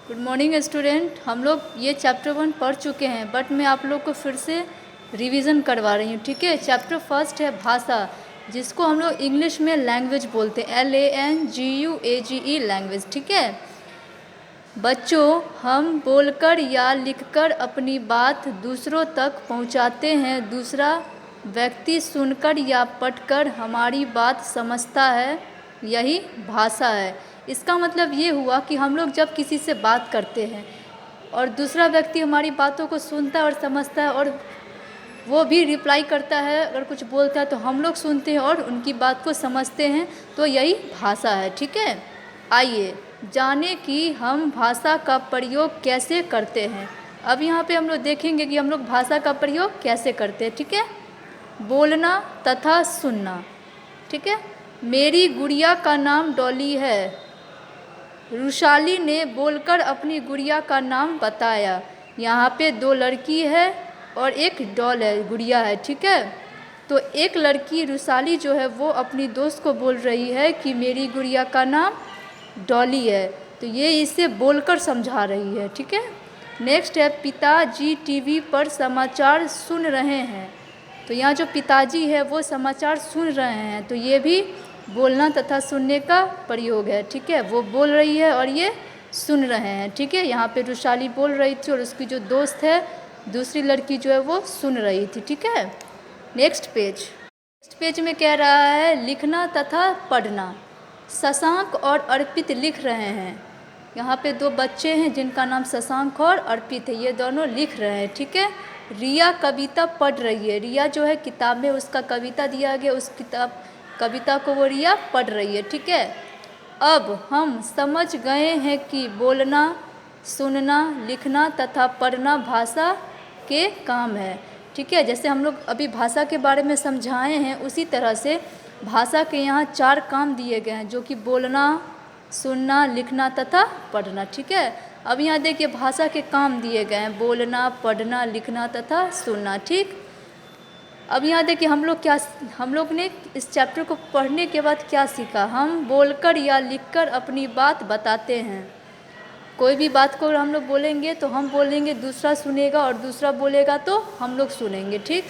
Good morning student. हम लोग ये चैप्टर 1 पढ़ चुके हैं, बट मैं आप लोग को फिर से रिवीजन करवा रही हूँ। ठीक है, चैप्टर फर्स्ट है भाषा, जिसको हम लोग इंग्लिश में लैंग्वेज बोलते हैं, LANGUAGE लैंग्वेज। ठीक है बच्चों, हम बोलकर या लिखकर अपनी बात दूसरों तक पहुँचाते हैं। दूसरा व्यक्ति सुनकर या पढ़कर हमारी बात समझता है, यही भाषा है। इसका मतलब ये हुआ कि हम लोग जब किसी से बात करते हैं और दूसरा व्यक्ति हमारी बातों को सुनता है और समझता है, और वो भी रिप्लाई करता है, अगर कुछ बोलता है तो हम लोग सुनते हैं और उनकी बात को समझते हैं, तो यही भाषा है। ठीक है, आइए जाने कि हम भाषा का प्रयोग कैसे करते हैं। अब यहाँ पे हम लोग देखेंगे कि हम लोग भाषा का प्रयोग कैसे करते हैं। ठीक है, बोलना तथा सुनना। ठीक है, मेरी गुड़िया का नाम डॉली है। रुशाली ने बोलकर अपनी गुड़िया का नाम बताया। यहाँ पे 2 लड़की है और एक डॉल है, गुड़िया है। ठीक है, तो एक लड़की रुशाली जो है वो अपनी दोस्त को बोल रही है कि मेरी गुड़िया का नाम डॉली है, तो ये इसे बोलकर समझा रही है। ठीक है, नेक्स्ट है पिताजी टीवी पर समाचार सुन रहे हैं। तो यहाँ जो पिताजी है वो समाचार सुन रहे हैं, तो ये भी बोलना तथा सुनने का प्रयोग है। ठीक है, वो बोल रही है और ये सुन रहे हैं। ठीक है, यहाँ पे रुशाली बोल रही थी और उसकी जो दोस्त है दूसरी लड़की जो है वो सुन रही थी। ठीक है, नेक्स्ट पेज में कह रहा है लिखना तथा पढ़ना। शशांक और अर्पित लिख रहे हैं। यहाँ पे 2 बच्चे हैं जिनका नाम शशांक और अर्पित है, ये दोनों लिख रहे हैं। ठीक है, रिया कविता पढ़ रही है। रिया जो है किताब में उसका कविता दिया गया, उस कविता को वो रिया पढ़ रही है। ठीक है, अब हम समझ गए हैं कि बोलना, सुनना, लिखना तथा पढ़ना भाषा के काम है। ठीक है, जैसे हम लोग अभी भाषा के बारे में समझाए हैं, उसी तरह से भाषा के यहाँ 4 काम दिए गए हैं, जो कि बोलना, सुनना, लिखना तथा पढ़ना। ठीक है, अब यहाँ देखिए भाषा के काम दिए गए हैं, बोलना, पढ़ना, लिखना तथा सुनना। ठीक, अब यहाँ देखिए हम लोग ने इस चैप्टर को पढ़ने के बाद क्या सीखा। हम बोलकर या लिखकर अपनी बात बताते हैं। कोई भी बात को हम लोग बोलेंगे तो हम बोलेंगे, दूसरा सुनेगा, और दूसरा बोलेगा तो हम लोग सुनेंगे। ठीक,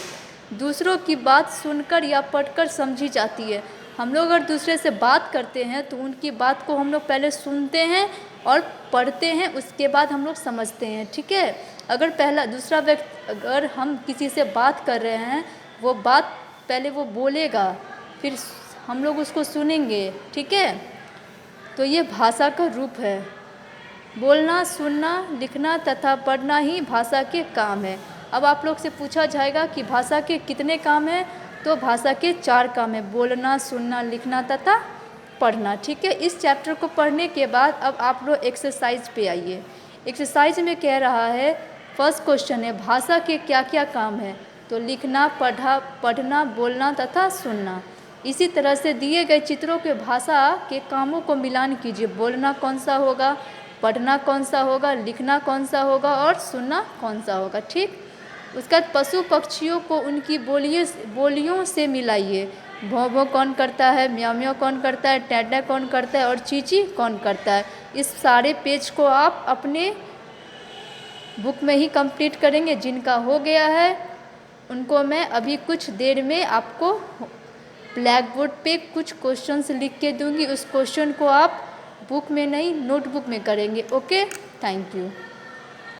दूसरों की बात सुनकर या पढ़कर समझी जाती है। हम लोग अगर दूसरे से बात करते हैं तो उनकी बात को हम लोग पहले सुनते हैं और पढ़ते हैं, उसके बाद हम लोग समझते हैं। ठीक है, अगर दूसरा व्यक्ति, अगर हम किसी से बात कर रहे हैं, वो बात पहले वो बोलेगा, फिर हम लोग उसको सुनेंगे। ठीक है, तो ये भाषा का रूप है। बोलना, सुनना, लिखना तथा पढ़ना ही भाषा के काम है। अब आप लोग से पूछा जाएगा कि भाषा के कितने काम हैं, तो भाषा के 4 काम है, बोलना, सुनना, लिखना तथा पढ़ना। ठीक है, इस चैप्टर को पढ़ने के बाद अब आप लोग एक्सरसाइज पे आइए। एक्सरसाइज में कह रहा है, फर्स्ट क्वेश्चन है भाषा के क्या क्या काम है, तो लिखना, पढ़ना, बोलना तथा सुनना। इसी तरह से दिए गए चित्रों के भाषा के कामों को मिलान कीजिए। बोलना कौन सा होगा, पढ़ना कौन सा होगा, लिखना कौन सा होगा और सुनना कौन सा होगा। ठीक, उसके बाद पशु पक्षियों को उनकी बोलियों से मिलाइए। भौं भौं कौन करता है, म्याऊं म्याऊं कौन करता है, टैडा कौन करता है और चींची कौन करता है। इस सारे पेज को आप अपने बुक में ही कंप्लीट करेंगे। जिनका हो गया है उनको मैं अभी कुछ देर में आपको ब्लैक बोर्ड पे कुछ क्वेश्चंस लिख के दूंगी। उस क्वेश्चन को आप बुक में नहीं, नोटबुक में करेंगे। Okay, thank you.